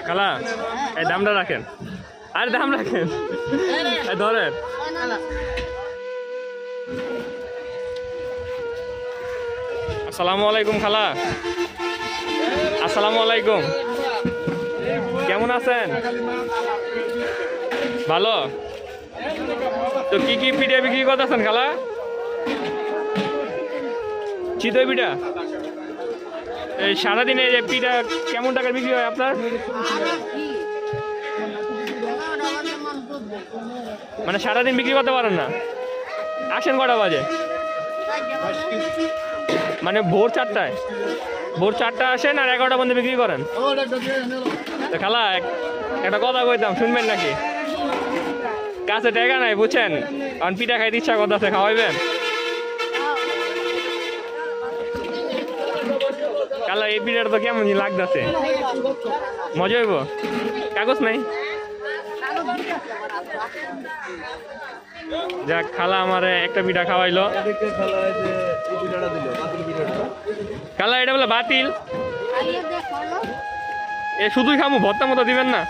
খালা এই দামটা রাখেন, আরে দাম রাখেন, ধরেন। আসসালামু আলাইকুম খালা। আসসালামু আলাইকুম, কেমন আছেন? ভালো তো। কি কি পিঠা বিক্রি করতেছেন খালা? চিতই পিঠা। এই সারাদিনে যে পিঠা কেমন টাকা বিক্রি হয় আপনার? মানে সারাদিন বিক্রি করতে পারেন না? আসেন কটা বাজে? মানে ভোর 4টায়? ভোর 4টায় আসেন আর 11টা পর্যন্ত বিক্রি করেন? তো খালা একটা কথা কইতাম, শুনবেন নাকি? কাছে টাকা নাই বুঝছেন, কারণ পিঠা খাইতে ইচ্ছা করতেছে, খাওয়াইবেন? খালা এই পিঠাটা তো কেমন লাগতেছে, মজা হইব? কাগজ নাই? যাক খালা আমার একটা পিঠা খাওয়াইলো। খালা এটা বলে বাতিল, এ শুধুই খামু, ভর্তা মতো দিবেন না?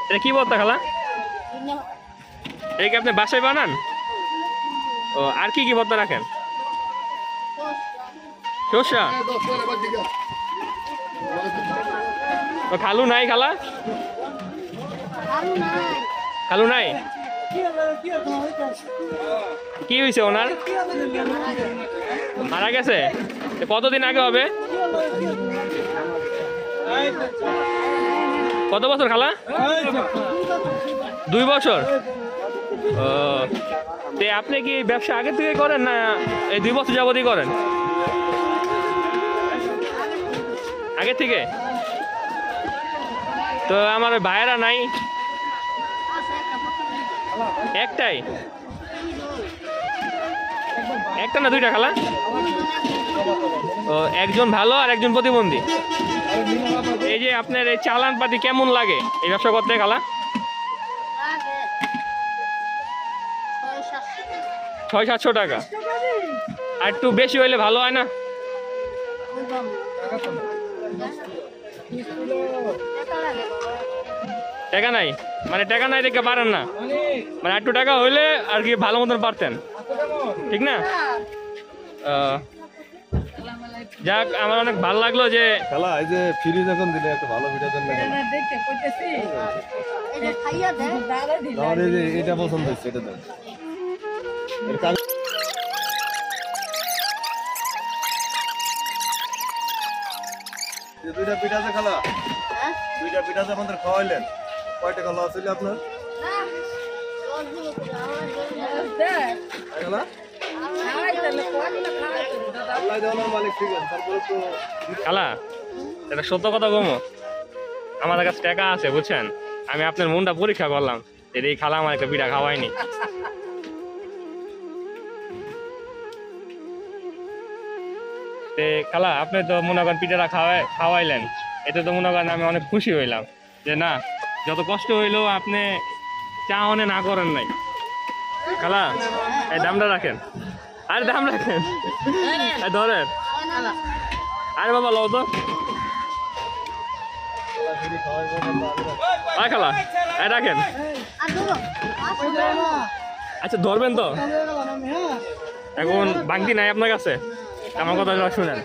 এটা কি ভর্তা খালা? এই কি আপনি বাসায় বানান? ও, আর কি কি ভর্তা রাখেন? শসা। তো খালু নাই খালা? খালু নাই? কি হয়েছে ওনার? মারা গেছে? কতদিন আগে হবে? কত বছর খালা? 2 বছর। ও, তে আপনি কি ব্যবসা আগে থেকে করেন না এই 2 বছর যাবতই করেন? আগে থেকে। তো আমার ভাইয়েরা নাই? একটাই? একটা না দুইটা খালা? ও, একজন ভালো আর একজন প্রতিবন্ধী। এই যে আপনার এই চালান পাতি কেমন লাগে এই ব্যবসা করতে খালা? 600-700 টাকা। আর একটু বেশি হইলে ভালো হয় না? টাকা নাই? মানে টাকা নাই দেখে পারেন না? মানে একটু টাকা হইলে আর কি ভালো মতন পারতেন, ঠিক না? যাক আমার অনেক ভালো লাগলো যে খালা এই যে ফ্রি যখন দিলে একটা ভালো ভিডিও দেন না? আমার এই যে এটা পছন্দ হচ্ছে, এটা দেন। দুইটা পিঠা আছে খালা, দুইটা পিঠা আছে আমাদের খাওয়াইলেন, কয়টা খালা আসলে আপনার? খালা এটা সত্য কথা বলবো, আমাদের কাছে টাকা আছে বুঝছেন, আমি আপনার মনটা পরীক্ষা করলাম, এই খালা আমার একটা পিঠা খাওয়াইনি। খালা আপনি তো মনে করেন পিঠাটা খাওয়াইলেন, এতে তো মনে করেন আমি অনেক খুশি হইলাম যে না, যত কষ্ট হইলেও আপনি চাওয়ানে না করেন নাই। খালা এই দামটা রাখেন, আরে দাম রাখেন, ধরেন। আরে বাবা লও তো। খালা এই রাখেন। আচ্ছা ধরবেন তো? এখন বাংতি নাই আপনার কাছে? আমার কথা শুনেন,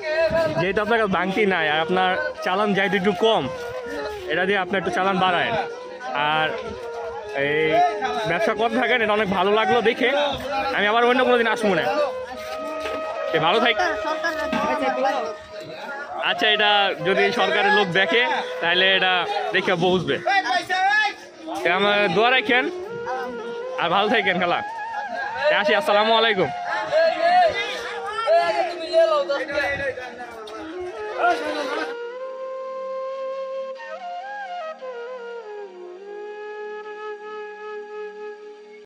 যেহেতু আপনার কাছে বাংতি নাই আর আপনার চালান যাইতে একটু কম, এটা দিয়ে আপনি একটু চালান বাড়ায়। আর এই ব্যবসা করতে থাকেন, এটা অনেক ভালো লাগলো দেখে, আমি আবার অন্য কোনো দিন আসবো না। ভালো থাক। আচ্ছা এটা যদি সরকারের লোক দেখে তাহলে এটা দেখে বুঝবে। আমার দোয়া রাখেন আর ভালো থাকেন খালা, আসি। আসসালামু আলাইকুম।